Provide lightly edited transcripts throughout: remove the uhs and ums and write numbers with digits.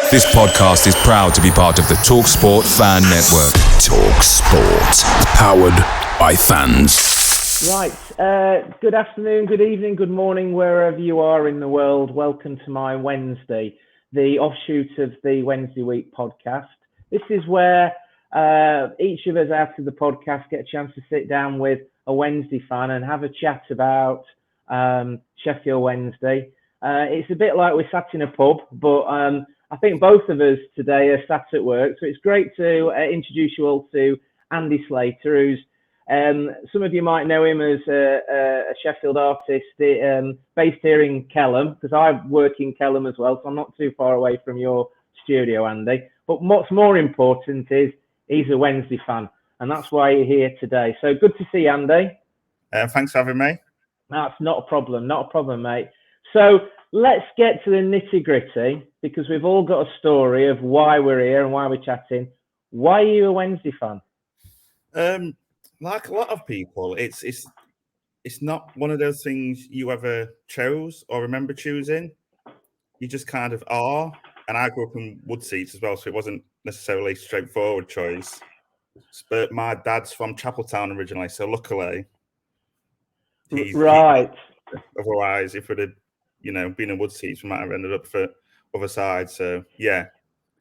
This podcast is proud to be part of the Talksport Fan Network. Talksport. Powered by fans. Right. Good afternoon, good evening, good morning, wherever you are in the world. Welcome to my Wednesday, the offshoot of the Wednesday Week podcast. This is where each of us after the podcast get a chance to sit down with a Wednesday fan and have a chat about Sheffield Wednesday. It's a bit like we're sat in a pub, but I think both of us today are sat at work. So it's great to introduce you all to Andy Slater, who's some of you might know him as a Sheffield Artist based here in Kelham, because I work in Kelham as well, so I'm not too far away from your studio, Andy. But what's more important is he's a Wednesday fan, and that's why you're here today. So good to see you, Andy. Thanks for having me. That's not a problem, mate. So let's get to the nitty-gritty, because we've all got a story of why we're here and why we're chatting. Why are you a Wednesday fan? Like a lot of people, it's not one of those things you ever chose or remember choosing. You just kind of are. And I grew up in Woodseats as well, so it wasn't necessarily a straightforward choice. But my dad's from Chapeltown originally, so luckily, right. Otherwise, if it had, been in Woodseats, we might have ended up for other side. So yeah,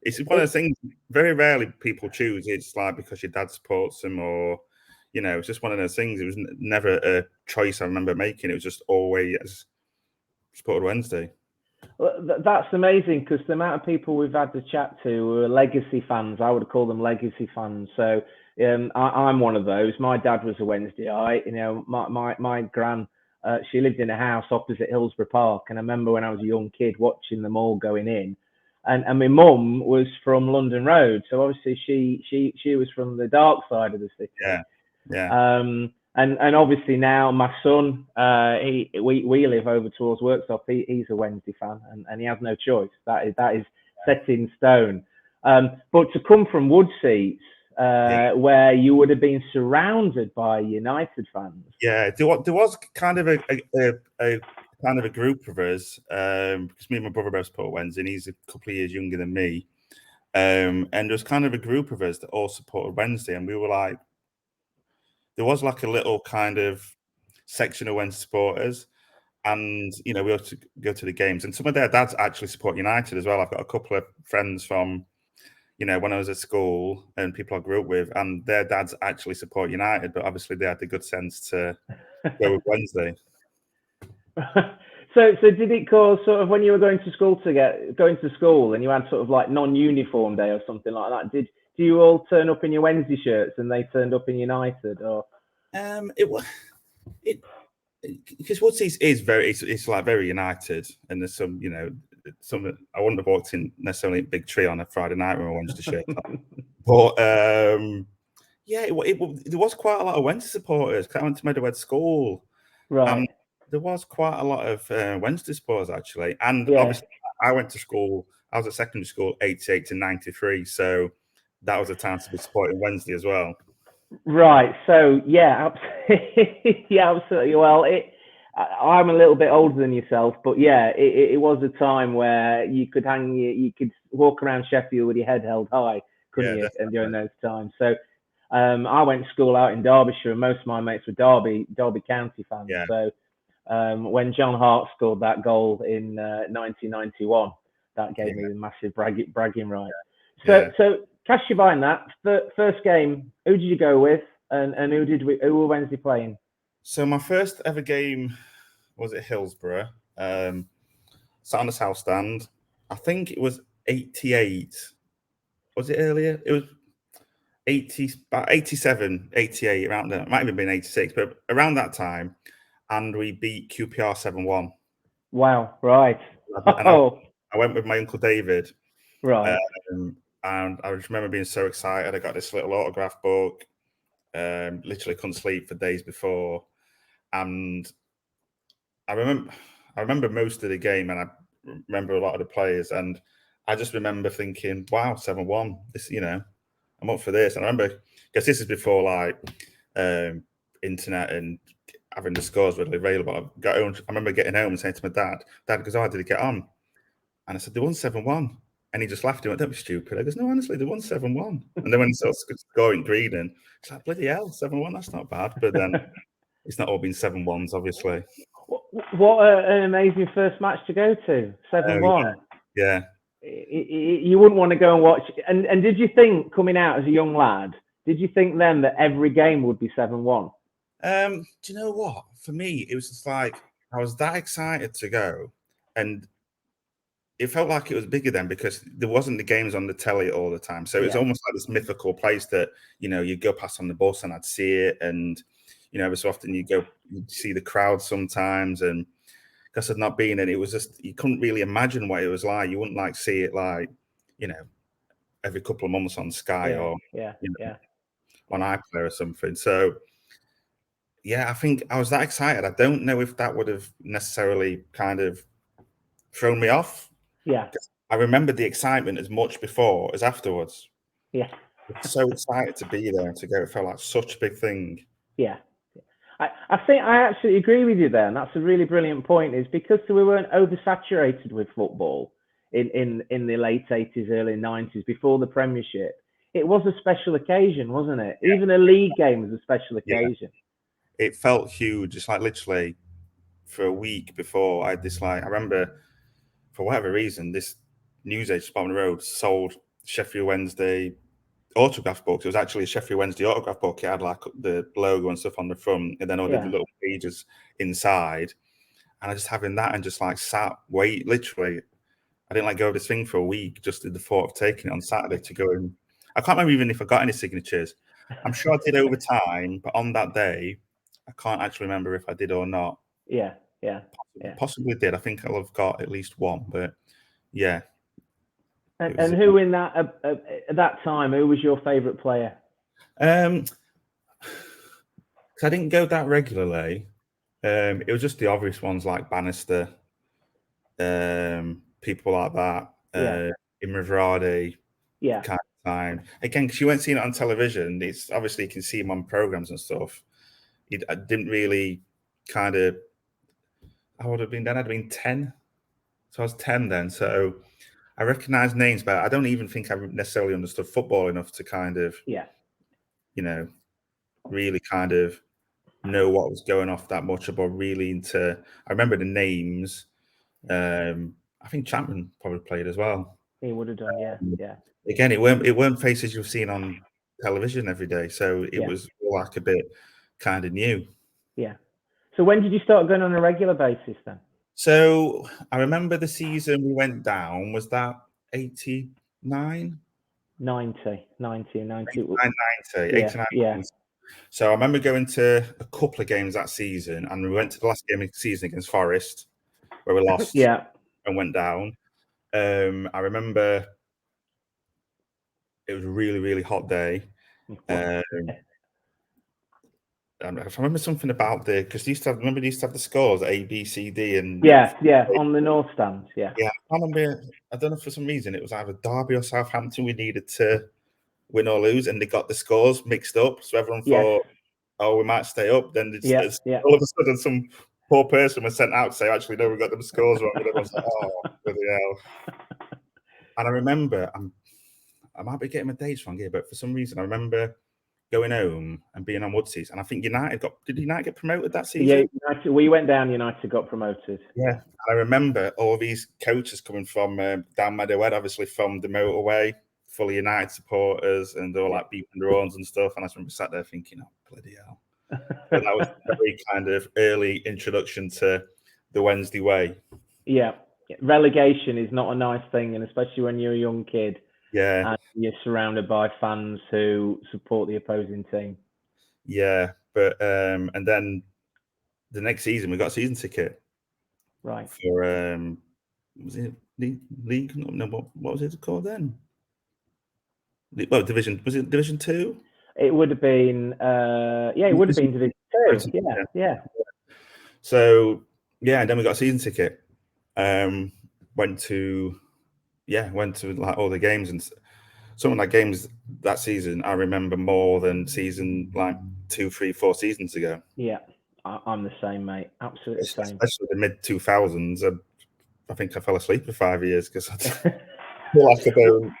it's one of the things. Very rarely people choose. It's like because your dad supports them, or it's just one of those things. It was never a choice I remember making. It was just always supported Wednesday. Well, that's amazing, because the amount of people we've had to chat to who are legacy fans, I would call them legacy fans. So I'm one of those. My dad was a Wednesdayite. My gran, she lived in a house opposite Hillsborough Park, and I remember when I was a young kid watching them all going in. And my mum was from London Road, so obviously she was from the dark side of the city. Yeah. And obviously now my son, we live over towards Worksop. He's a Wednesday fan, and he has no choice. That is set in stone. But to come from Woodseats, where you would have been surrounded by United fans. Yeah, there was kind of a group of us, because me and my brother both support Wednesday, and he's a couple of years younger than me. And there was kind of a group of us that all supported Wednesday, and we were like, there was like a little kind of section of Wednesday supporters, and we ought to go to the games. And some of their dads actually support United as well. I've got a couple of friends from, when I was at school and people I grew up with, and their dads actually support United, but obviously they had the good sense to go with Wednesday. So did it cause sort of when you were going to school and you had sort of like non-uniform day or something like that? Do you all turn up in your Wednesday shirts and they turned up in United, or? Because Woodseats is it's like very United, and there's some I wouldn't have walked in necessarily a big tree on a Friday night with a Wednesday shirt on. But there was quite a lot of Wednesday supporters. I went to Meadowhead School, right? There was quite a lot of Wednesday supporters actually, and obviously I went to school. I was at secondary school 88 to 93, so that was a time to be supporting Wednesday as well. Right. So yeah, absolutely. Yeah, absolutely. Well, I'm a little bit older than yourself, but yeah, it was a time where you could walk around Sheffield with your head held high, couldn't you? Definitely. And during those times. So I went to school out in Derbyshire, and most of my mates were Derby County fans. Yeah. So when John Hart scored that goal in 1991, that gave me the massive bragging right. So cast your mind that. The first game, who did you go with, and who were Wednesday playing? So my first ever game was at Hillsborough. Sat on the south stand. I think it was 88. Was it earlier? It was 87, 88, around there. It might have been 86, but around that time. And we beat QPR 7-1. Wow, right. I went with my Uncle David. Right. And I just remember being so excited. I got this little autograph book. Literally couldn't sleep for days before. And I remember most of the game, and I remember a lot of the players. And I just remember thinking, wow, 7-1. This, I'm up for this. And I remember, because this is before like internet and having the scores readily available. I remember getting home and saying to my dad goes, "Oh, did it get on?" And I said, "They won 7-1." And he just laughed. He went, "Don't be stupid." I goes, "No, honestly, they won 7-1." And then when he starts scoring green, and it's like, bloody hell, 7-1, that's not bad. But then it's not all been 7-1s, obviously. What an amazing first match to go to, 7-1. Yeah. You wouldn't want to go and watch. And did you think, coming out as a young lad, did you think then that every game would be 7-1? Do you know what? For me, it was just like I was that excited to go, and it felt like it was bigger then because there wasn't the games on the telly all the time. So it was almost like this mythical place that, you'd go past on the bus and I'd see it. And, every so often you'd see the crowd sometimes. And because I'd not been in, it was just, you couldn't really imagine what it was like. You wouldn't see it every couple of months on Sky or on iPlayer or something. So, I think I was that excited. I don't know if that would have necessarily kind of thrown me off. Yeah. I remember the excitement as much before as afterwards. Yeah. So excited to be there and to go. It felt like such a big thing. Yeah. I think I absolutely agree with you there. And that's a really brilliant point, is because we weren't oversaturated with football in the late 80s, early 90s, before the Premiership. It was a special occasion, wasn't it? Yeah. Even a league game was a special occasion. Yeah. It felt huge. It's like literally for a week before, I remember for whatever reason, this newsagent on the road sold Sheffield Wednesday autograph books. It was actually a Sheffield Wednesday autograph book. It had like the logo and stuff on the front, and then all the little pages inside. And I just having that and just literally. I didn't go of this thing for a week, just in the thought of taking it on Saturday to go and I can't remember even if I got any signatures. I'm sure I did over time, but on that day, I can't actually remember if I did or not. Yeah. Possibly did. I think I'll have got at least one, but yeah. And who in that at that time? Who was your favourite player? I didn't go that regularly. It was just the obvious ones like Bannister, people like that. Imre kind of time. Again, because you weren't seeing it on television. It's obviously you can see him on programs and stuff. I didn't really kind of. I would have been then. I'd have been 10, so I was 10 then. So I recognised names, but I don't even think I necessarily understood football enough to kind of, really kind of know what was going off that much. About really into. I remember the names. I think Chapman probably played as well. He would have done, yeah. Again, it weren't faces you've seen on television every day, so it was like a bit kind of new. Yeah. So when did you start going on a regular basis then? So I remember the season we went down. Was that 89? 90. 89. Yeah. So I remember going to a couple of games that season, and we went to the last game of the season against Forest, where we lost and went down. I remember it was a really, really hot day. I remember something about because they used to have the scores A, B, C, D, and on the north stand. Yeah. I remember. I don't know, for some reason it was either Derby or Southampton. We needed to win or lose, and they got the scores mixed up. So everyone thought, "Oh, we might stay up." Then all of a sudden, some poor person was sent out to say, "Actually, no, we got them scores wrong." And everyone's like, "Oh, bloody hell!" And I remember, I might be getting my dates wrong here, but for some reason, I remember going home and being on Woodseas, and I think did United get promoted that season? Yeah, United, we went down. United got promoted. Yeah, I remember all these coaches coming from down Meadowhead, obviously from the motorway, full of United supporters, and they were like beeping their horns and stuff. And I just remember sat there thinking, "Oh, bloody hell!" But that was a very kind of early introduction to the Wednesday way. Yeah, relegation is not a nice thing, and especially when you're a young kid. Yeah, and you're surrounded by fans who support the opposing team. Yeah, but and then the next season we got a season ticket. Right. For was it league? No, what was it called then? Well, division. Was it Division 2? It would have been. It would have been Division 2. Yeah. So and then we got a season ticket. Went to like all the games, and some of the games that season I remember more than season like 2, 3, 4 seasons ago. Yeah, I'm the same, mate. Absolutely the same. Especially the mid 2000s. I think I fell asleep for 5 years because feel like I don't.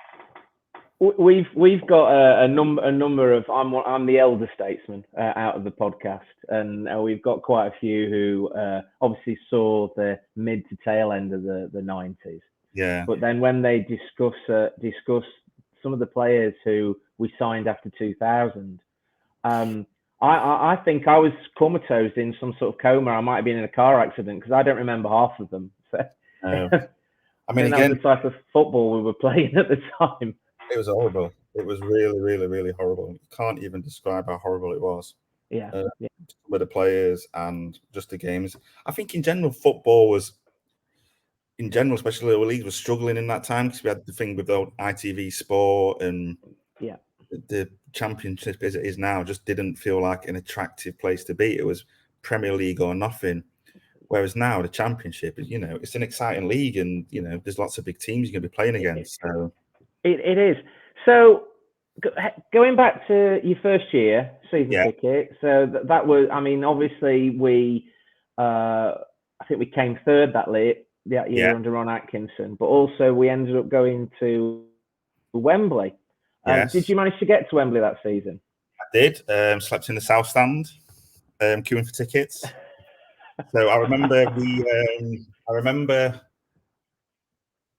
We've got a number of I'm the elder statesman out of the podcast, and we've got quite a few who obviously saw the mid to tail end of the 90s. Yeah. But then when they discuss some of the players who we signed after 2000, I think I was comatose in some sort of coma. I might have been in a car accident because I don't remember half of them. So, I mean, that was the type of football we were playing at the time. It was horrible. It was really, really, really horrible. You can't even describe how horrible it was. Yeah. With the players and just the games. I think in general, football was, especially the league, was struggling in that time because we had the thing with the ITV Sport and the Championship as it is now just didn't feel like an attractive place to be. It was Premier League or nothing. Whereas now the Championship is, it's an exciting league, and there's lots of big teams you're going to be playing against. So it is. So going back to your first year season ticket, so that was, I mean, obviously we, I think we came third that year under Ron Atkinson, but also we ended up going to Wembley. Yes. Did you manage to get to Wembley that season? I did. Slept in the South Stand, queuing for tickets. So I remember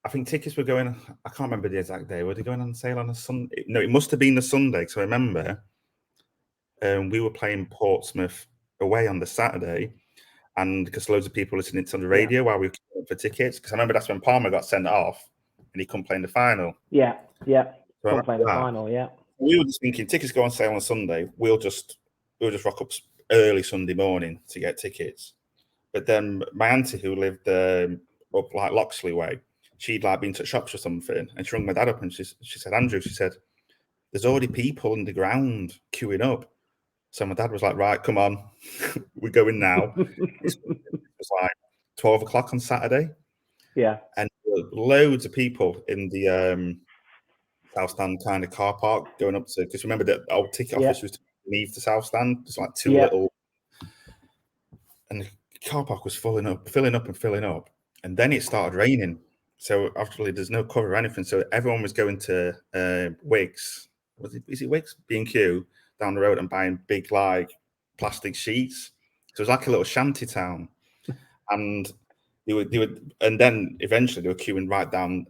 I think tickets were going, I can't remember the exact day. Were they going on sale on a Sunday? No, it must have been the Sunday. So I remember we were playing Portsmouth away on the Saturday, and because loads of people listening to the radio while we were queuing for tickets. Because I remember that's when Palmer got sent off and he couldn't play in the final. Yeah. So couldn't play in the final, yeah. We were just thinking tickets go on sale on Sunday. We'll just rock up early Sunday morning to get tickets. But then my auntie, who lived up like Loxley way, she'd like been to shops or something, and she rang my dad up and she said, Andrew, she said, there's already people in the ground queuing up. So my dad was like, right, come on, we're going now. It was like 12 o'clock on Saturday. Yeah. And loads of people in the South Stand kind of car park going up to, because remember that old ticket office was beneath the South Stand, just like two little, and the car park was filling up. And then it started raining. So actually there's no cover or anything. So everyone was going to Wigs. Is it Wigs? B&Q down the road and buying big like plastic sheets. So it was like a little shanty town. And they were, and then eventually they were queuing right down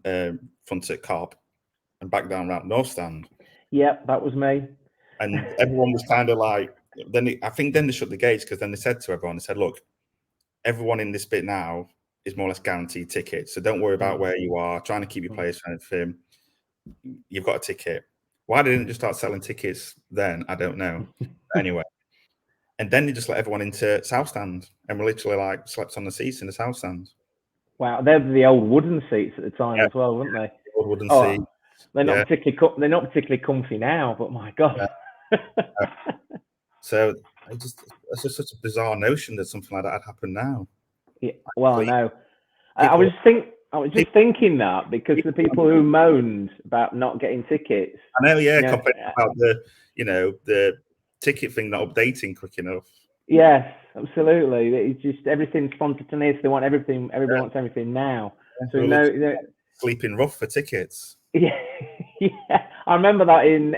front at Cobb and back down around North Stand. Yep, that was me. And everyone was kind of like, I think then they shut the gates, because then they said to everyone, they said, look, everyone in this bit now is more or less guaranteed tickets. So don't worry about where you are, trying to keep your players trying to film. You've got a ticket. Why they didn't just start selling tickets then, I don't know. Anyway. And then they just let everyone into South Stand, and we literally like slept on the seats in the South Stand. Wow, they're the old wooden seats at the time as well, weren't they? Old wooden seats. They're not particularly comfy now, but my God. So it's just such a bizarre notion that something like that had happened now. Yeah, well, I know. I was just thinking that, because the people who moaned about not getting tickets. I know, complaining about the ticket thing not updating quick enough. Yes, absolutely. It's just everything's spontaneous. They want everything. Everybody wants everything now. So sleeping rough for tickets. Yeah, I remember that in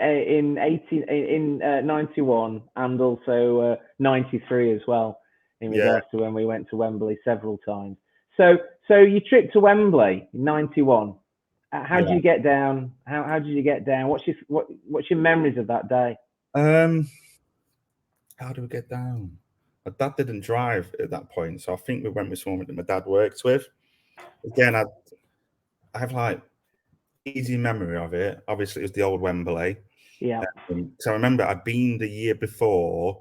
91 and also 93 as well, in regards to when we went to Wembley several times. So your trip to Wembley in 91. How did you get down? How did you get down? What's your memories of that day? How do we get down? My dad didn't drive at that point, so I think we went with someone that my dad worked with. Again, I have like easy memory of it. Obviously, it was the old Wembley. Yeah. So I remember I'd been the year before.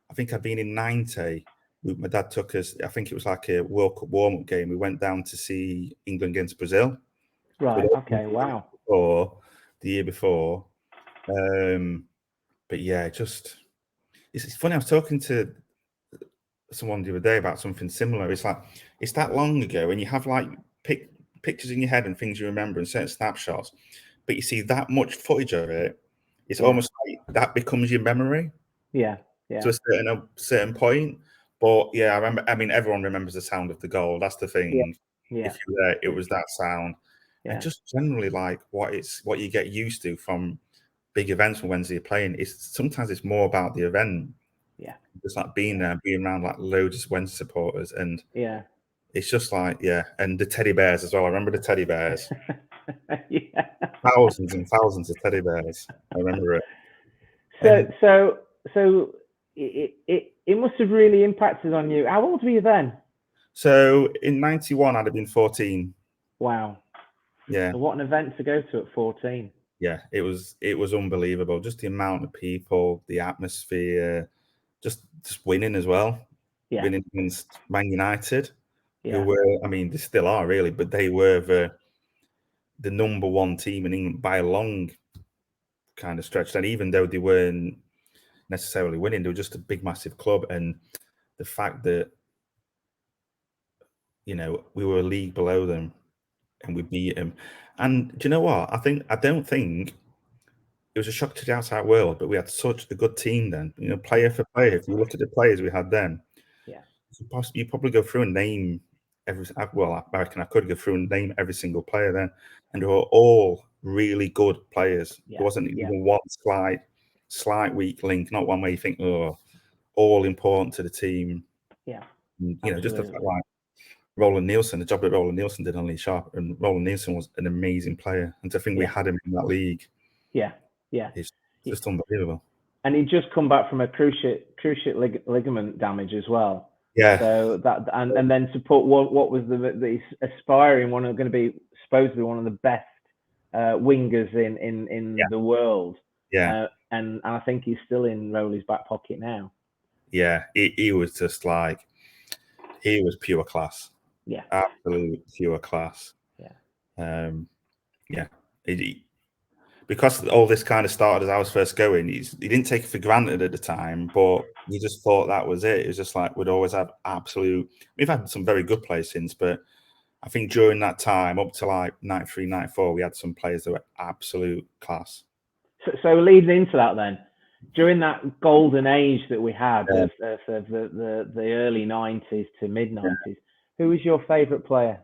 I think I'd been in 90. My dad took us. I think it was like a World Cup warm-up game. We went down to see England against Brazil. Right. Okay. Wow. Or the year before. But yeah, it's funny. I was talking to someone the other day about something similar. It's like, it's that long ago, and you have like pictures in your head and things you remember and certain snapshots, but you see that much footage of it, it's almost like that becomes your memory. Yeah. To a certain point. But yeah, I remember. I mean, everyone remembers the sound of the goal. That's the thing. Yeah. If you were there, it was that sound. and just generally like what you get used to from big events when Wednesday you're playing. Sometimes it's more about the event. Yeah. Just like being there, being around like loads of Wednesday supporters, and it's just like and the teddy bears as well. I remember the teddy bears. Thousands and thousands of teddy bears. I remember it. So it must have really impacted on you. How old were you then? So in '91, I'd have been 14. Wow. Yeah. So what an event to go to at 14. Yeah, it was unbelievable. Just the amount of people, the atmosphere, just winning as well. Yeah. Winning against Man United, who were, I mean, they still are really, but they were the number one team in England by a long kind of stretch. And even though they weren't necessarily winning, they were just a big, massive club. And the fact that, you know, we were a league below them and we beat them. And do you know what? I don't think it was a shock to the outside world, but we had such a good team then. You know, player for player, if you look at the players we had then, you probably go through and name every. Well, I reckon I could go through and name every single player then, and they were all really good players. There wasn't even one slight weak link, not one where you think, oh, all important to the team. Yeah, and, you know, just the fact like Roland Nielsen, the job that Roland Nielsen did on Lee Sharp, and Roland Nielsen was an amazing player, and to think we had him in that league. It's just unbelievable. And he'd just come back from a cruciate ligament damage as well. Yeah. So that and then to put what was the aspiring one going to be supposedly one of the best wingers in the world. Yeah. And I think he's still in Rowley's back pocket now. Yeah. He was just like, he was pure class. Yeah. Absolute pure class. Yeah. Because all this kind of started as I was first going, he didn't take it for granted at the time, but he just thought that was it. It was just like we'd always have absolute. We've had some very good players since, but I think during that time, up to like '93, '94, we had some players that were absolute class. So leading into that, then, during that golden age that we had, of the early '90s to mid '90s, who was your favourite player?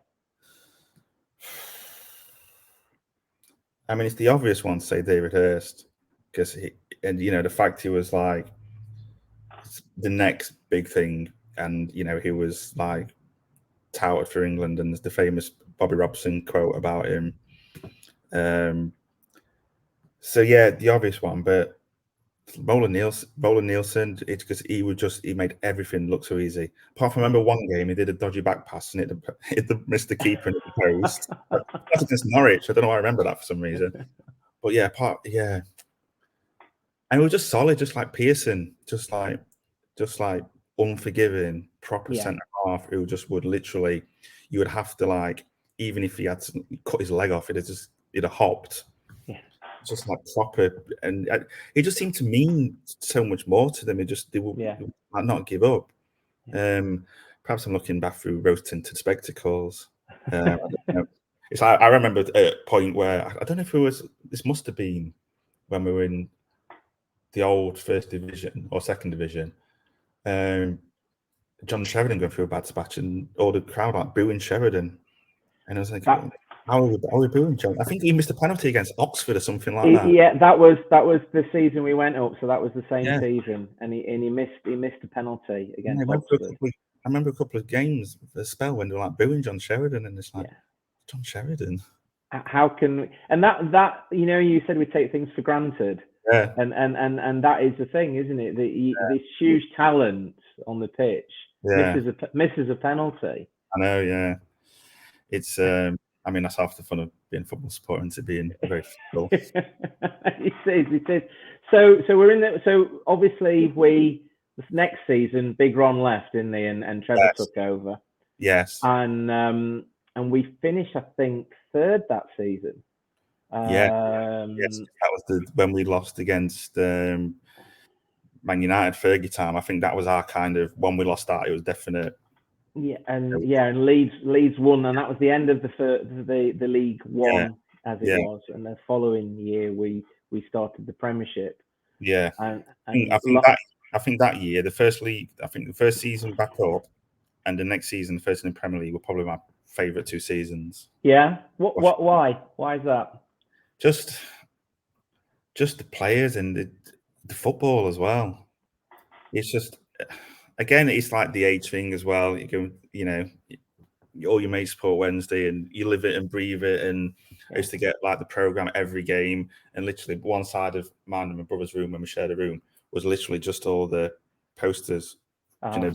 I mean, it's the obvious one to say David Hirst, because the fact he was like the next big thing, and he was like touted for England, and there's the famous Bobby Robson quote about him. So yeah, the obvious one, but Roland Nielsen, it's because he made everything look so easy. Apart from, remember one game he did a dodgy back pass and missed the keeper in the post. That's against Norwich. I don't know why I remember that for some reason. But yeah. And we were just solid, just like Pearson, just like unforgiving, proper centre half who just would literally, you would have to like, even if he had to cut his leg off, it'd have hopped. Yeah. Just like proper, and it just seemed to mean so much more to them. They would like not give up. Perhaps I'm looking back through rose-tinted spectacles. It's like I remember a point where I don't know if it was. This must have been when we were in the old first division or second division. John Sheridan going through a bad patch, and all the crowd like booing Sheridan, and I was like, how are we booing John? I think he missed a penalty against Oxford or something like that. Yeah, that was the season we went up, so that was the same season, and he missed a penalty against Oxford. I remember a couple of games, a spell when they were like booing John Sheridan, and it's like John Sheridan. How can we? And that you said we take things for granted. Yeah. And that is the thing, isn't it? This huge talent on the pitch misses a penalty. I know, yeah. It's I mean, that's half the fun of being a football supporter, and to being very physical. It is. So we're in the. So obviously this next season, Big Ron left, didn't he? And Trevor took over. Yes. And we finished, I think, third that season. Yes, that was when we lost against Man United Fergie time. I think that was our kind of, when we lost that, it was definite. And Leeds won, and that was the end of the League One as it was. And the following year we started the Premiership. Yeah, and I think that year, the first season back up, and the next season, the first in the Premier League, were probably my favourite 2 seasons. Yeah. Why? Why is that? Just the players and the football as well. It's just, again, it's like the age thing as well. You go, you know, all your mates support Wednesday, and you live it and breathe it. And I used to get like the program every game, and literally one side of mine and my brother's room, when we shared a room, was literally just all the posters, you know,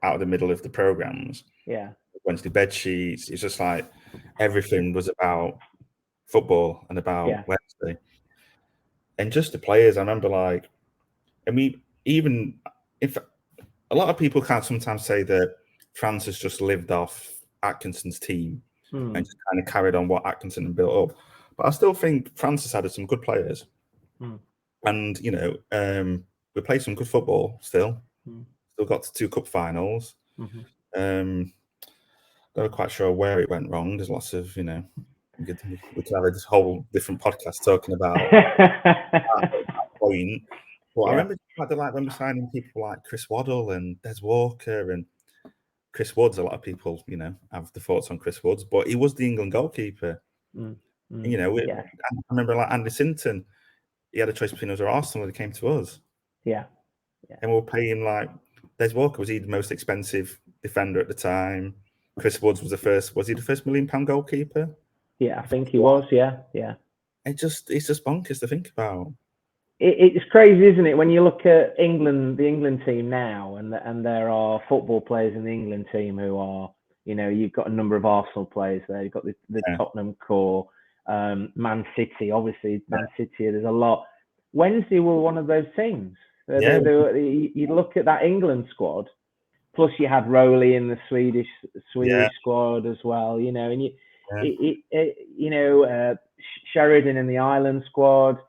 out of the middle of the programs. Yeah. Wednesday bed sheets. It's just like everything was about football and about Wednesday, and just the players. I remember, like, I mean, even if a lot of people can't sometimes say that Francis just lived off Atkinson's team and just kind of carried on what Atkinson had built up, but I still think Francis had some good players, and you know, we played some good football still. Still got to 2 cup finals. Not quite sure where it went wrong. There's lots of, you know, we could have this whole different podcast talking about that point. But I remember like when we're signing people like Chris Waddle and Des Walker and Chris Woods. A lot of people, you know, have the thoughts on Chris Woods, but he was the England goalkeeper. And, you know, I remember like Andy Sinton. He had a choice between us or Arsenal when he came to us. Yeah. And we were paying like Des Walker. Was he the most expensive defender at the time? Chris Woods was the first. Was he the first £1 million goalkeeper? Yeah, I think he was. Yeah. It's just bonkers to think about. It's crazy, isn't it, when you look at England, the England team now, and there are football players in the England team who are, you know, you've got a number of Arsenal players there. You've got the Tottenham core, Man City, obviously Man City. There's a lot. Wednesday were one of those teams. You look at that England squad. Plus, you had Rowley in the Swedish squad as well, you know, and you know, Sheridan in the Ireland squad,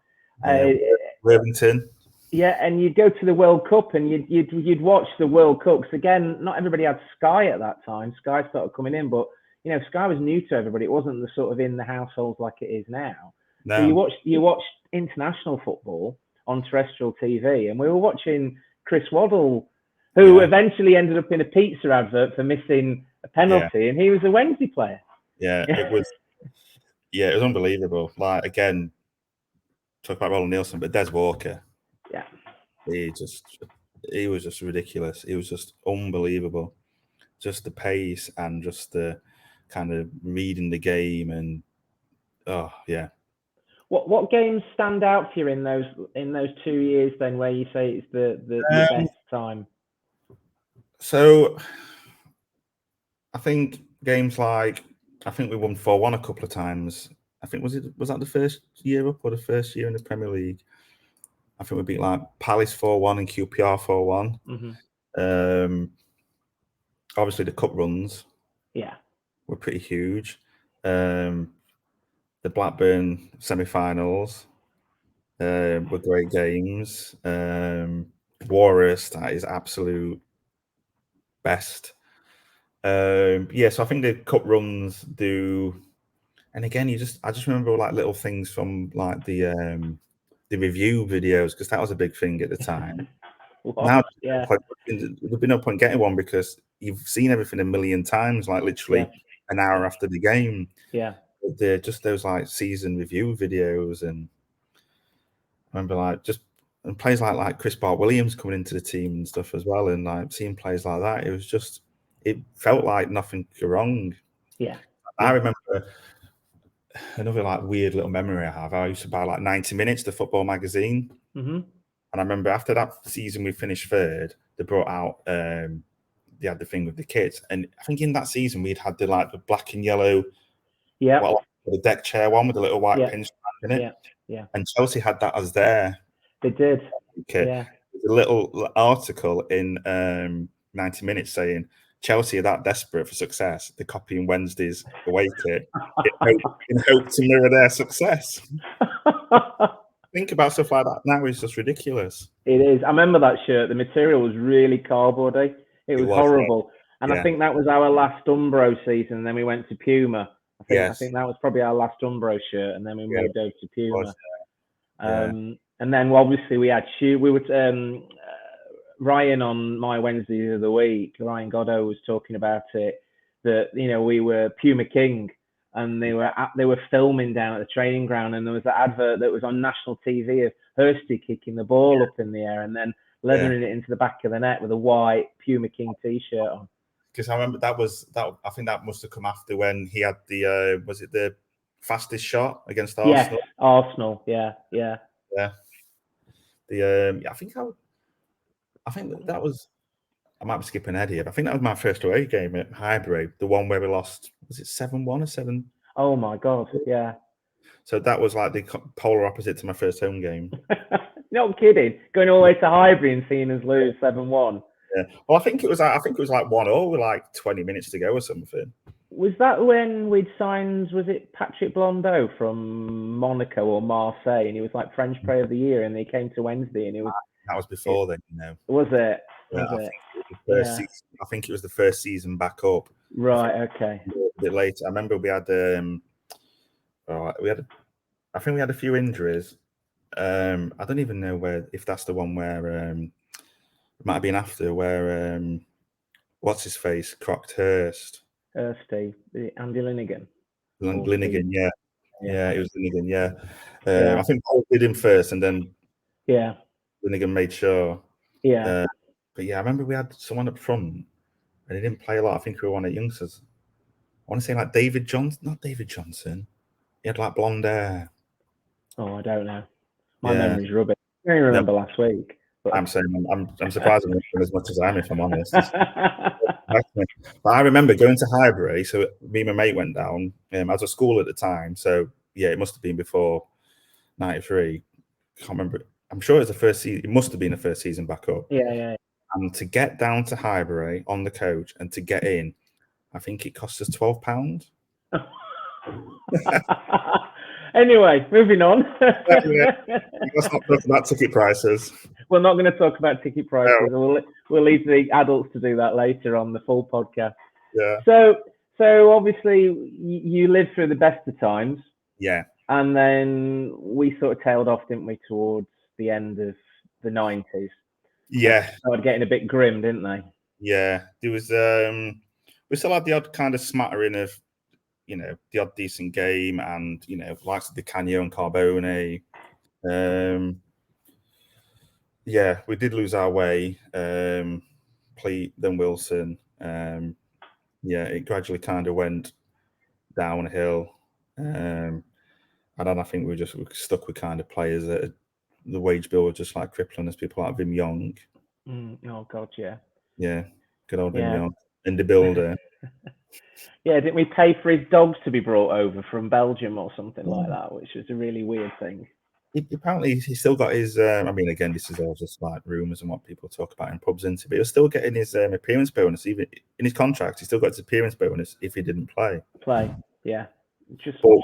Worthington. Yeah, and you'd go to the World Cup and you'd watch the World Cup. Because again, not everybody had Sky at that time. Sky started coming in, but you know, Sky was new to everybody. It wasn't the sort of in the households like it is now. No. So you watched international football on terrestrial TV, and we were watching Chris Waddle, who eventually ended up in a pizza advert for missing a penalty, and he was a Wednesday player. Yeah, it was. Yeah, it was unbelievable. Like, again, talk about Roland Nielsen, but Des Walker. Yeah, he was just ridiculous. He was just unbelievable. Just the pace and just the kind of reading the game, and What games stand out for you in those 2 years then, where you say it's the best time? So I think games like, I think we won 4-1 a couple of times. I think was that the first year up or the first year in the Premier League? I think we beat like Palace 4-1 and QPR 4-1. Obviously the cup runs were pretty huge. The Blackburn semi-finals were great games. Warriors, that is absolute best. So I think the cup runs do, and again, I just remember like little things from like the review videos, because that was a big thing at the time. Now there'd be no point getting one because you've seen everything a million times, like literally an hour after the game. Yeah, they're just those like season review videos, and I remember like just and players like Chris Bart-Williams coming into the team and stuff as well, and like seeing players like that, it felt like nothing could go wrong. Yeah, I remember another like weird little memory I have. I used to buy like 90 Minutes, the football magazine, and I remember after that season we finished third, they brought out they had the thing with the kits, and I think in that season we'd had the black and yellow, the deck chair one with the little white pin in it. Yeah. And Chelsea had that as their. They did. Kit. Yeah. There's a little article in 90 Minutes saying Chelsea are that desperate for success, they're copying Wednesday's away kit in hope to mirror their success. Think about stuff like that now, it's just ridiculous. It is. I remember that shirt. The material was really cardboardy. It was horrible. And I think that was our last Umbro season. And then we went to Puma. I think that was probably our last Umbro shirt. And then we moved over to Puma. And then obviously we had Ryan on my Wednesday of the week. Ryan Goddo was talking about it. that, you know, we were Puma King, and they were filming down at the training ground, and there was that advert that was on national TV of Hursty kicking the ball up in the air and then leathering it into the back of the net with a white Puma King t-shirt on. Because I remember that. I think that must have come after when he had the was it the fastest shot against Arsenal? Yes, Arsenal. Yeah. I think that was. I might be skipping ahead here, but I think that was my first away game at Highbury, the one where we lost. Was it 7-1 or 7? Oh my God! Yeah. So that was like the polar opposite to my first home game. Not kidding. Going all the way to Highbury and seeing us lose 7-1. Yeah. Well, I think it was like 1-0 with like 20 minutes to go or something. Was that when we'd signed? Was it Patrick Blondeau from Monaco or Marseille, and he was like French Player of the Year, and he came to Wednesday, and he was. That was before then, you know. Was it? I think it was the first season back up. Right. Okay. A bit later. I remember we had I think we had a few injuries. I don't even know if that's the one where it might have been after where what's his face crocked Hurst. Andy Linnigan. Linnigan, yeah, it was Linnigan, yeah. I think Paul did him first, and then Linnigan made sure. Yeah. But yeah, I remember we had someone up front, and he didn't play a lot. I think we were one of youngsters. I want to say like David Johnson, not David Johnson. He had like blonde hair. Oh, I don't know. My memory's rubbish. I don't remember last week. But... I'm saying I'm surprised I'm remembering as much as I am, if I'm honest. But I remember going to Highbury. So me and my mate went down. I was at school at the time, so yeah, it must have been before '93. Can't remember. I'm sure it was the first season. It must have been the first season back up. Yeah. And to get down to Highbury on the coach and to get in, I think it cost us £12. Anyway, moving on. Let's not talk about ticket prices. We're not going to talk about ticket prices. No. We'll leave the adults to do that later on the full podcast. Yeah. So obviously you lived through the best of times. Yeah. And then we sort of tailed off, didn't we, towards the end of the 90s? Yeah. Started getting a bit grim, didn't they? Yeah. There was we still had the odd kind of smattering of, you know, the odd decent game, and, you know, likes of Di Canio and Carbone. Yeah, we did lose our way. Pleat, then Wilson. Yeah, it gradually kind of went downhill. And then I think we were stuck with kind of players that the wage bill was just like crippling us. People like Vim Young. Oh God, yeah. Yeah, good old Vim Young. And the builder. Yeah, didn't we pay for his dogs to be brought over from Belgium or something like that, which was a really weird thing. Apparently, he still got his. I mean, again, this is all just like rumours and what people talk about in pubs, but he was still getting his appearance bonus. Even in his contract, he still got his appearance bonus if he didn't play. Yeah. But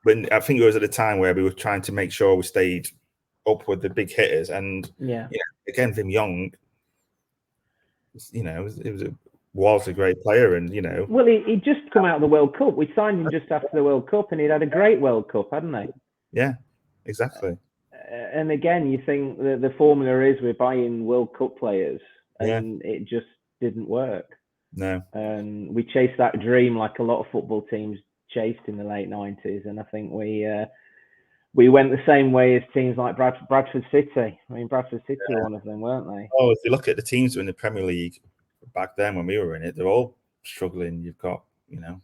when I think it was at a time where we were trying to make sure we stayed up with the big hitters, and again, Vim Young, you know, was a great player, and, you know. Well, he'd just come out of the World Cup. We signed him just after the World Cup, and he'd had a great World Cup, hadn't he? Yeah, exactly. And again, you think the formula is we're buying World Cup players, and it just didn't work. No. And we chased that dream like a lot of football teams chased in the late 90s, and I think we went the same way as teams like Bradford City. I mean, Bradford City were one of them, weren't they? Oh, if you look at the teams in the Premier League back then when we were in it, they're all struggling. You've got, you know,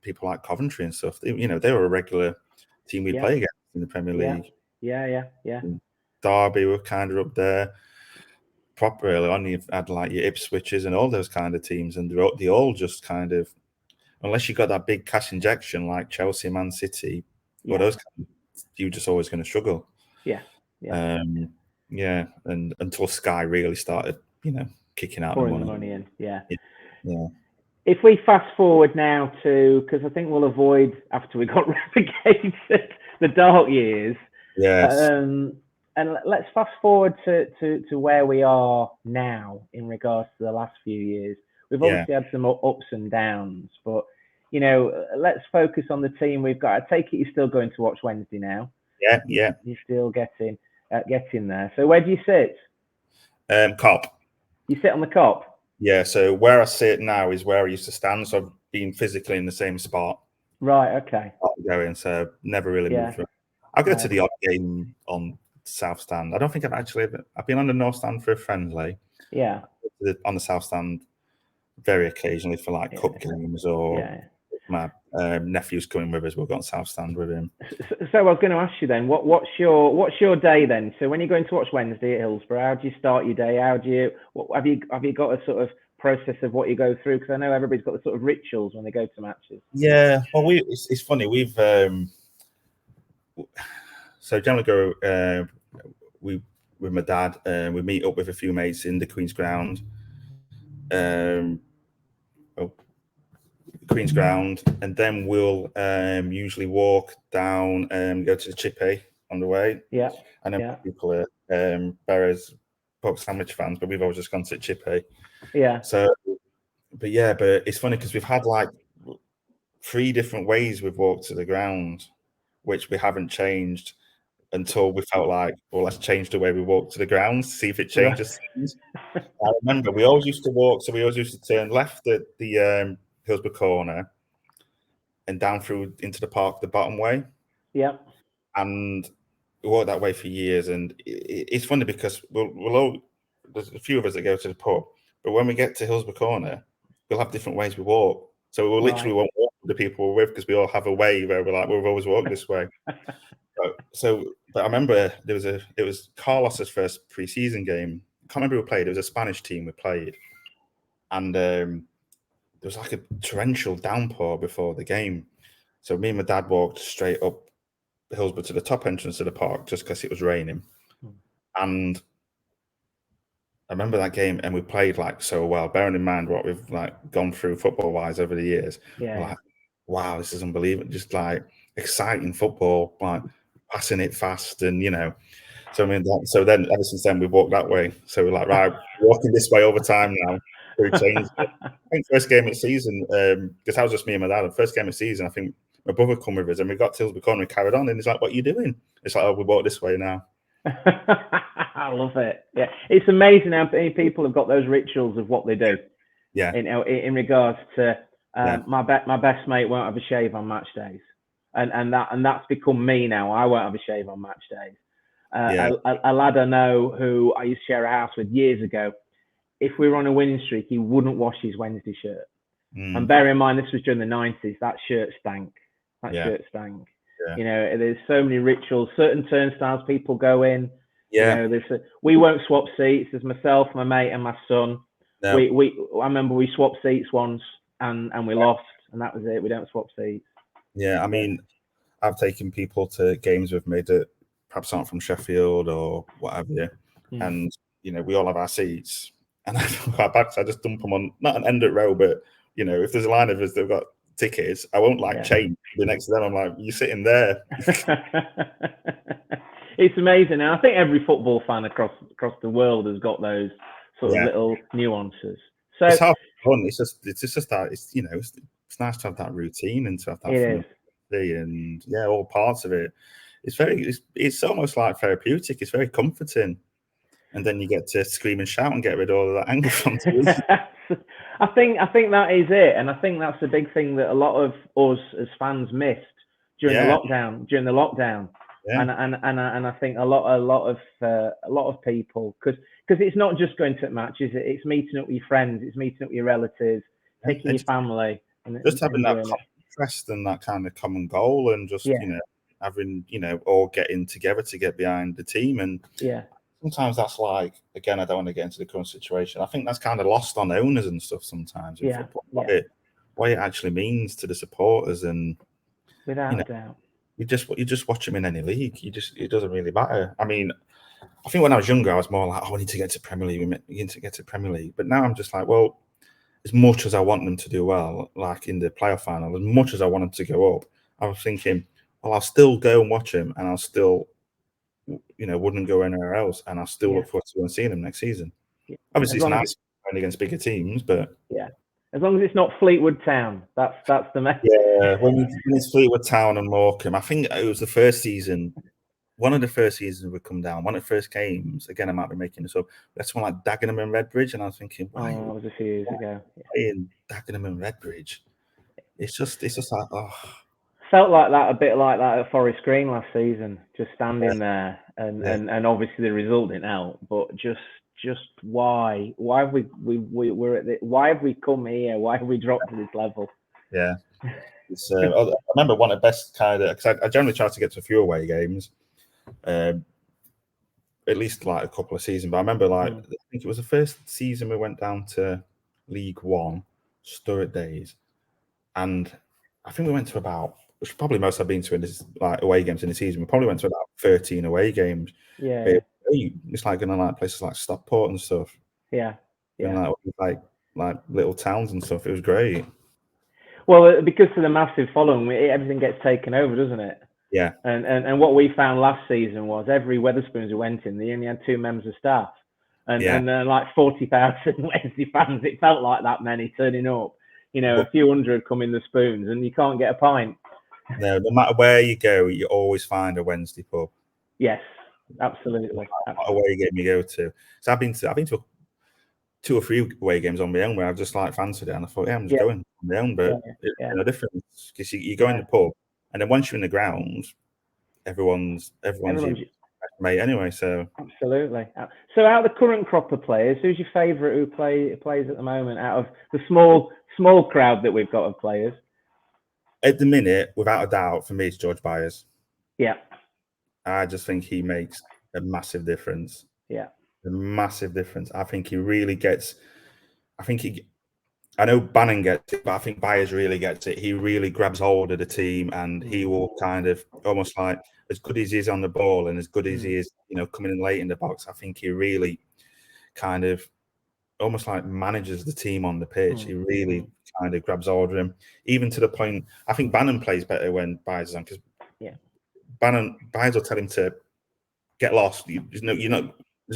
people like Coventry and stuff. You know, they were a regular team we'd play against in the Premier League. Yeah. And Derby were kind of up there. Proper early on, you've had like your Ipswiches and all those kind of teams, and they all just kind of, unless you got that big cash injection like Chelsea, Man City, or those kind of, you're just always going to struggle. Yeah. And until Sky really started, you know, kicking out pouring the money in. Yeah. If we fast forward now to, because I think we'll avoid, after we got relegated, the dark years. Yes. And let's fast forward to where we are now in regards to the last few years. We've obviously had some ups and downs, but, you know, let's focus on the team we've got. I take it you're still going to watch Wednesday now. Yeah. You're still getting there. So where do you sit? Cop. You sit on the Cop? Yeah, so where I sit now is where I used to stand. So I've been physically in the same spot. Right. Okay. Going, so never really Yeah. moved around. I'll go to the odd game on South Stand. I don't think I've been on the North Stand for a friendly. Yeah. On the South Stand very occasionally for like cup games, or my nephew's coming with us. We'll go on South Stand with him. So I was going to ask you then, what's your day then? So when you're going to watch Wednesday at Hillsborough, how do you start your day? How do you have you got a sort of process of what you go through? Because I know everybody's got the sort of rituals when they go to matches. Yeah, well, it's funny. We've so generally go with my dad, we meet up with a few mates in the Queen's Ground. Queen's Ground, and then we'll usually walk down and go to the Chippy on the way. Yeah. And then people are Berries pork sandwich fans, but we've always just gone to the Chippy. Yeah. So, but it's funny because we've had like 3 different ways we've walked to the ground, which we haven't changed until we felt like, well, let's change the way we walk to the ground, see if it changes things. I remember we always used to walk, so we always used to turn left at the Hillsborough corner and down through into the park the bottom way. Yeah. And we walked that way for years. And it's funny because there's a few of us that go to the pub, but when we get to Hillsborough corner, we'll have different ways we walk. So we'll literally won't walk with the people we're with because we all have a way where we're like, we've always walked this way. But I remember it was Carlos's first pre-season game. I can't remember who played. It was a Spanish team we played. And there was like a torrential downpour before the game. So me and my dad walked straight up Hillsborough to the top entrance of the park just because it was raining. And I remember that game, and we played like so well, bearing in mind what we've like gone through football-wise over the years. Yeah. Like, wow, this is unbelievable. Just like exciting football, like passing it fast, and so I mean, so then ever since then we've walked that way. So we're like, right, walking this way over time now. We changed it. I think first game of the season, because that was just me and my dad. The first game of the season, I think my brother come with us, and we got to Hillsborough corner and carried on. And he's like, "What are you doing?" It's like, "Oh, we walk this way now." I love it. Yeah, it's amazing how many people have got those rituals of what they do. Yeah. In regards to my best mate won't have a shave on match days, and that's become me now. I won't have a shave on match days. A lad I know who I used to share a house with years ago, if we were on a winning streak, he wouldn't wash his Wednesday shirt. And bear in mind, this was during the 90s. That shirt stank. Shirt stank. Yeah. There's so many rituals, certain turnstiles people go in. Yeah. We won't swap seats. There's myself, my mate, and my son. No. I remember we swapped seats once and we lost, and that was it. We don't swap seats. Yeah, I mean, I've taken people to games with me that perhaps aren't from Sheffield or whatever, and we all have our seats, and I just dump them on not an end at row, but if there's a line of us that've got tickets, I won't change the next to them. I'm like, you're sitting there. It's amazing, and I think every football fan across the world has got those sort of little nuances. So it's half fun. It's just that it's nice to have that routine and to have that fun and all parts of it. It's almost like therapeutic. It's very comforting, and then you get to scream and shout and get rid of all of that anger from TV. I think that is it, and I think that's the big thing that a lot of us as fans missed during the lockdown. Yeah. And I think a lot of people, because it's not just going to matches, it's meeting up with your friends, it's meeting up with your relatives, taking your family, and just having that interest and that kind of common goal, and just having all getting together to get behind the team. And sometimes that's like, again, I don't want to get into the current situation. I think that's kind of lost on owners and stuff sometimes. What it actually means to the supporters, and without a doubt. You just watch them in any league. It doesn't really matter. I mean, I think when I was younger, I was more like, we need to get to Premier League. We need to get to Premier League. But now I'm just like, well, as much as I want them to do well, like in the playoff final, as much as I want them to go up, I was thinking, well, I'll still go and watch them, and I'll still, wouldn't go anywhere else, and I'll still look forward to seeing them next season. Yeah. Obviously, it's nice playing against bigger teams, but as long as it's not Fleetwood Town, that's the message. Yeah, when it's Fleetwood Town and Morecambe, I think it was the first season one of the first seasons we come down, one of the first games, again, I might be making this up, that's one like Dagenham and Redbridge, and I was thinking, why Oh, it was a few years ago. Yeah. playing Dagenham and Redbridge? It's just like, oh. Felt like that, a bit like that at Forest Green last season, just standing there, and obviously the result didn't help, but just why have we're at the, why have we come here? Why have we dropped to this level? Yeah. I remember one of the best kind of, because I generally try to get to a few away games, at least like a couple of seasons. But I remember I think it was the first season we went down to League One, Sturrock Days, and I think we went to about, which probably most I've been to in this like away games in the season. We probably went to about 13 away games. Yeah. It's like going to like places like Stockport and stuff. Yeah. And like little towns and stuff. It was great. Well, because of the massive following, everything gets taken over, doesn't it? Yeah. And what we found last season was every Wetherspoons we went in, they only had 2 members of staff, and like 40,000 Wednesday fans. It felt like that many turning up. You know, a few hundred come in the Spoons, and you can't get a pint. No matter where you go, you always find a Wednesday pub. Yes, absolutely. What away game you go to. So I've been to 2 or 3 away games on my own where I've just like fancied it, and I thought, I'm just going on my own, but it's no difference because you go in the pub, and then once you're in the ground, everyone's your mate anyway. So absolutely. So out of the current crop of players, who's your favourite who plays at the moment out of the small crowd that we've got of players? At the minute, without a doubt, for me, it's George Byers. Yeah. I just think he makes a massive difference. Yeah. A massive difference. I think he really gets. I know Bannon gets it, but I think Byers really gets it. He really grabs hold of the team, and he will kind of almost like, as good as he is on the ball and as good as he is, coming in late in the box. I think he really kind of almost like manages the team on the pitch. He really kind of grabs hold of him, even to the point. I think Bannon plays better when Byers is on, because Byers will tell him to get lost. There's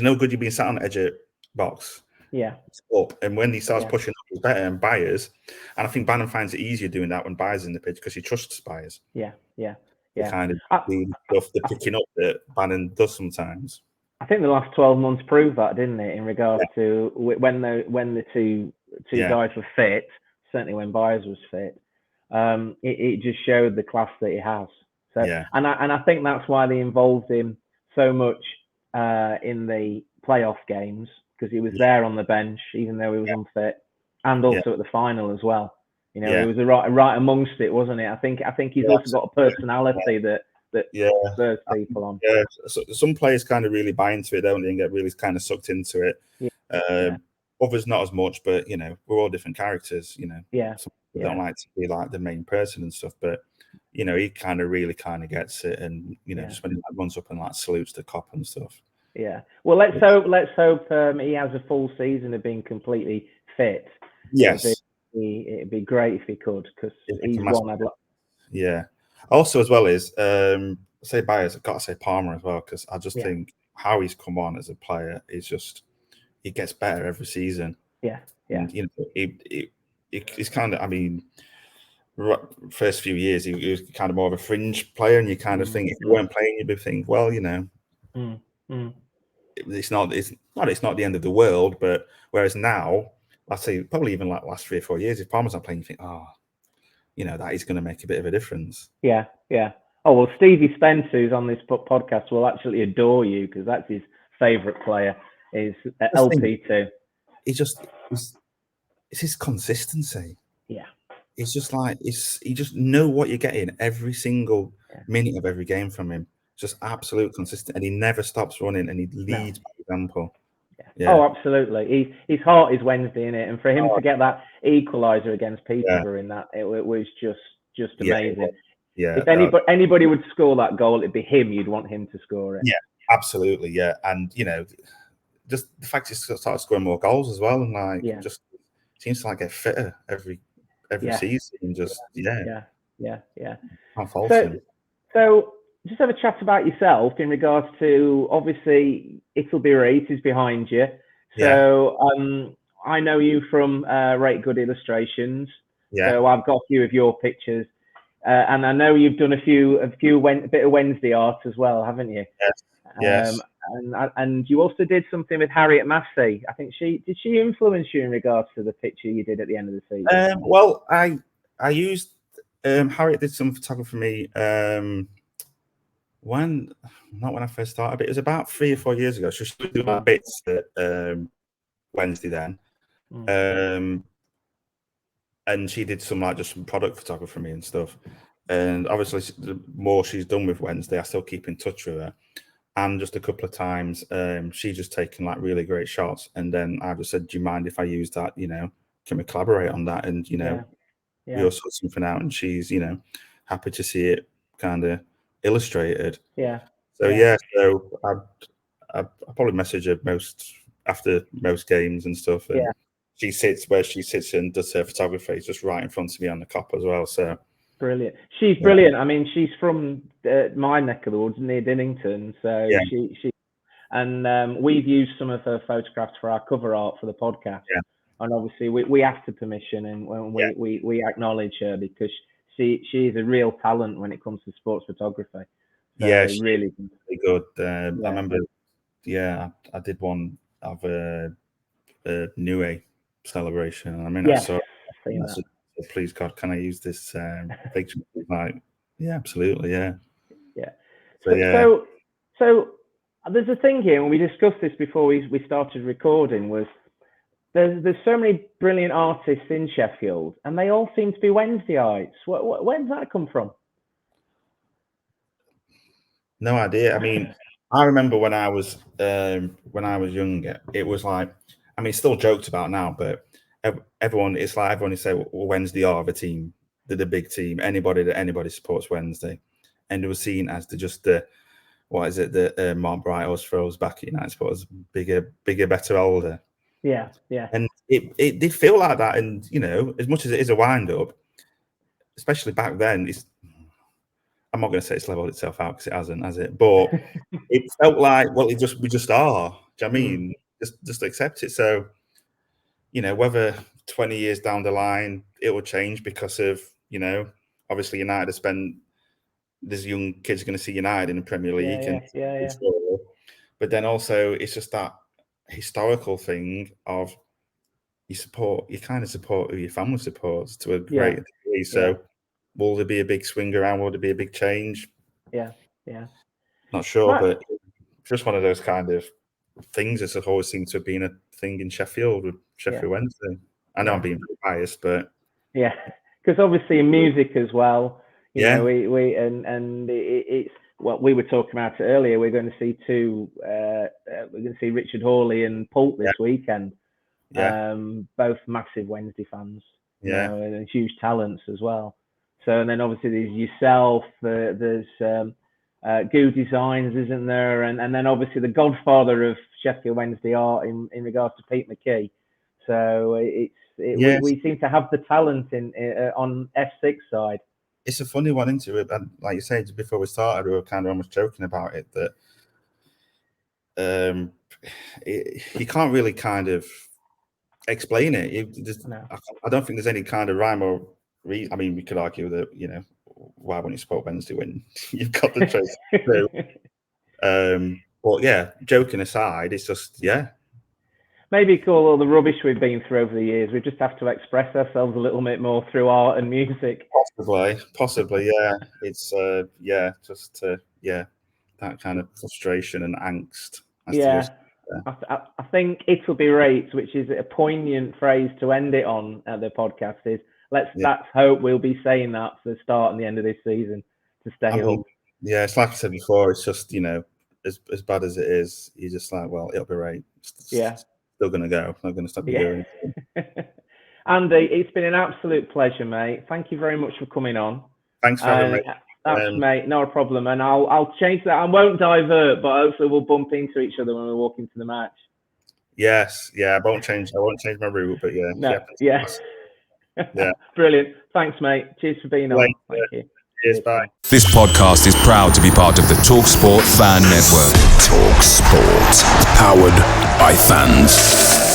no good you being sat on the edge of the box. Yeah. Up. And when he starts pushing up, he's better than Byers. And I think Bannon finds it easier doing that when Byers is in the pitch because he trusts Byers. Yeah. The kind of stuff, the picking up that Bannon does sometimes. I think the last 12 months proved that, didn't it? In regards to when the two guys were fit, certainly when Byers was fit, it just showed the class that he has. So, and I think that's why they involved him so much in the playoff games, because he was there on the bench, even though he was unfit, and also at the final as well. He was right amongst it, wasn't it? I think he's also got a personality that spurs people on. Yeah, so some players kind of really buy into it, don't they, and get really kind of sucked into it. Others not as much, but we're all different characters. Some people don't like to be like the main person and stuff, but he kind of really kind of gets it, and just when he runs up and like salutes the cop and stuff. Yeah. Well, let's hope he has a full season of being completely fit. Yes. It'd be great if he could, because he's one I'd like. Yeah. Also, as well as say Byers, I've got to say Palmer as well, because I just think how he's come on as a player is just, he gets better every season. Yeah. And he's kind of, first few years he was kind of more of a fringe player, and you kind of think if you weren't playing, you'd be thinking, well, it's not the end of the world. But whereas now, I'd say probably even like the last 3 or 4 years, if Palmer's not playing, you think, that is going to make a bit of a difference. Yeah. Oh, well, Stevie Spence, who's on this podcast, will actually adore you, because that's his favourite player, is LP2. It's his consistency. Yeah. It's just like, you just know what you're getting every single minute of every game from him. Just absolute consistent, and he never stops running, and he leads by example. Yeah. Oh, absolutely. His heart is Wednesday in it, and for him to get that equaliser against Peterborough in that, it was just amazing. Yeah. If anybody would score that goal, it'd be him. You'd want him to score it. Yeah, absolutely. Yeah, and just the fact he's started scoring more goals as well, and just seems to like get fitter every season. And just Yeah. Can't fault him. So just have a chat about yourself in regards to, obviously, it'll be Reyt is behind you. So I know you from Reyt Good Illustrations. Yeah. So I've got a few of your pictures. and I know you've done a bit of Wednesday art as well, haven't you? Yes. And you also did something with Harriet Massey. I think she influence you in regards to the picture you did at the end of the season? Well, I used Harriet did some photography for me not when I first started, but it was about 3 or 4 years ago. So she was doing my bits at Wednesday then. And she did some product photography for me and stuff. And obviously, the more she's done with Wednesday, I still keep in touch with her. And just a couple of times, she just taken like really great shots. And then I just said, "Do you mind if I use that? Can we collaborate on that?" And we all sort something out. And she's happy to see it kind of illustrated. So I probably message her after most games and stuff. And she sits where she sits and does her photography just right in front of me on the cop as well. So brilliant. She's brilliant. I mean, she's from my neck of the woods near Dinnington. So we've used some of her photographs for our cover art for the podcast. Yeah. And obviously we asked her permission, and when we acknowledge her because she is a real talent when it comes to sports photography. So she's really good. I remember, I did one of a New celebration. I mean, I saw that. Please God, can I use this picture? Like, yeah, absolutely, yeah. So there's a thing here, and we discussed this before we started recording. Was there's so many brilliant artists in Sheffield, and they all seem to be Wednesdayites. Where does that come from? No idea. I mean, I remember when I was younger, it was like, I mean, it's still joked about now, but everyone is say, well, Wednesday are the team, they're the big team. Anybody supports Wednesday, and it was seen as the Mark Bright always throws back at United supporters, bigger, better, older. Yeah. And it did feel like that, and as much as it is a wind up, especially back then, I'm not going to say it's leveled itself out because it hasn't, has it? But it felt like, well, we just are. Do you know what I mean? Just accept it. So, whether 20 years down the line it will change because of, obviously United have spent. There's young kids going to see United in the Premier League, but then also it's just that historical thing of you kind of support who your family supports to a great degree. So. Will there be a big swing around? Will there be a big change? Yeah. Not sure, but just one of those kind of things that's always seemed to have been a thing in Sheffield with Sheffield Wednesday. I know I'm being biased, but because obviously in music as well, it's what we were talking about earlier. We're going to see we're going to see Richard Hawley and Pulp this weekend. Both massive Wednesday fans, and huge talents as well. So, and then obviously there's yourself, there's Goo Designs, isn't there? And then obviously the godfather of Sheffield Wednesday art in regards to Pete McKee. So we seem to have the talent on F6 side. It's a funny one, isn't it? And like you said, before we started, we were kind of almost joking about it, that you can't really kind of explain it. I don't think there's any kind of rhyme or I mean, we could argue that, why wouldn't you support Wednesday when you've got the choice to do? But joking aside, it's just, Maybe call all the rubbish we've been through over the years. We just have to express ourselves a little bit more through art and music. Possibly, yeah. It's, just, that kind of frustration and angst. I think it'll be Reyt, which is a poignant phrase to end it on at the podcast is, let's hope we'll be saying that for the start and the end of this season to stay up. Yeah, it's like I said before, it's just, as bad as it is, you're just like, well, it'll be right. Still going to go. I'm not going to stop doing it. Andy, it's been an absolute pleasure, mate. Thank you very much for coming on. Thanks for having me. That's, mate, not a problem. And I'll change that. I won't divert, but hopefully we'll bump into each other when we walk into the match. Yes, I won't change my route, but Brilliant. Thanks, mate. Cheers for being on. Thank you. Cheers, bye. This podcast is proud to be part of the Talksport Fan Network. Talksport. Powered by fans.